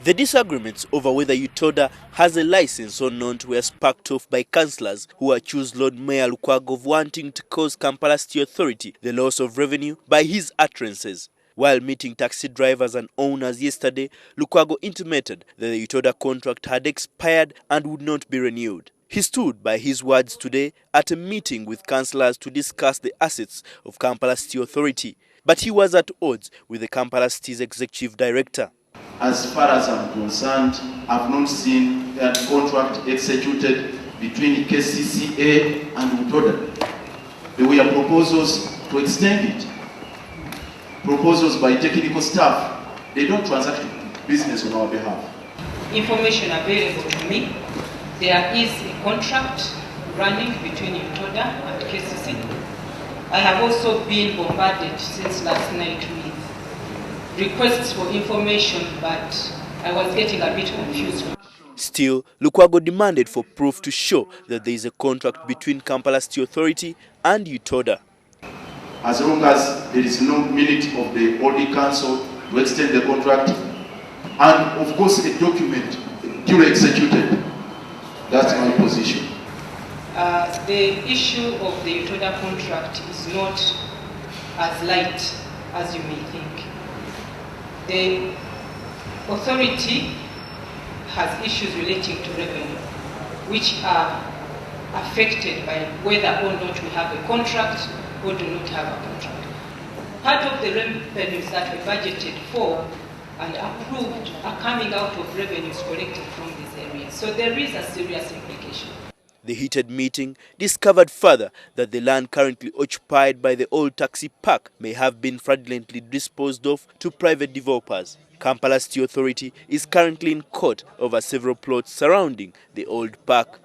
The disagreements over whether UTODA has a license or not were sparked off by councillors who accused Lord Mayor Lukwago of wanting to cause Kampala City Authority the loss of revenue by his utterances. While meeting taxi drivers and owners yesterday, Lukwago intimated that the UTODA contract had expired and would not be renewed. He stood by his words today at a meeting with councillors to discuss the assets of Kampala City Authority, but he was at odds with the Kampala City's executive director. As far as I'm concerned, I've not seen that contract executed between KCCA and UTODA. There were proposals to extend it. Proposals by technical staff. They don't transact business on our behalf. Information available to me, there is a contract running between UTODA and KCC. I have also been bombarded since last night with requests for information, but I was getting a bit confused. Still, Lukwago demanded for proof to show that there is a contract between Kampala City Authority and UTODA. As long as there is no minute of the Audit Council to extend the contract, and of course a document duly executed, that's my position. The issue of the UTODA contract is not as light as you may think. The authority has issues relating to revenue, which are affected by whether or not we have a contract or do not have a contract. Part of the revenues that we budgeted for and approved are coming out of revenues collected from these areas. So there is a serious implication. The heated meeting discovered further that the land currently occupied by the old taxi park may have been fraudulently disposed of to private developers. Kampala City Authority is currently in court over several plots surrounding the old park.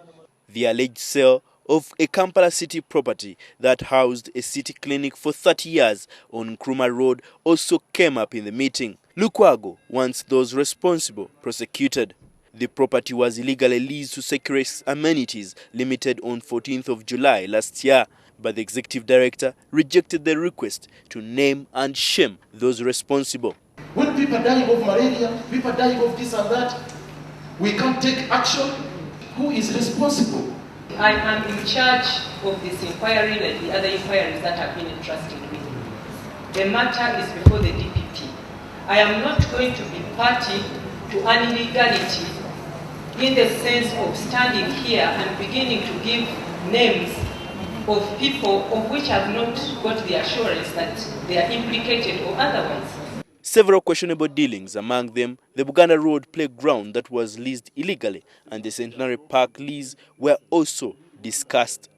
The alleged sale of a Kampala City property that housed a city clinic for 30 years on Nkrumah Road also came up in the meeting. Lukwago wants those responsible prosecuted. The property was illegally leased to Securus Amenities Limited on 14th of July last year, but the executive director rejected the request to name and shame those responsible. When people are dying of malaria, people are dying of this and that, we can't take action. Who is responsible? I am in charge of this inquiry and the other inquiries that have been entrusted with me. The matter is before the DPP. I am not going to be party to an illegality in the sense of standing here and beginning to give names of people of which I have not got the assurance that they are implicated or otherwise. Several questionable dealings, among them the Buganda Road playground that was leased illegally and the Centenary Park lease, were also discussed.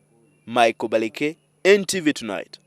Michael Baleke, NTV Tonight.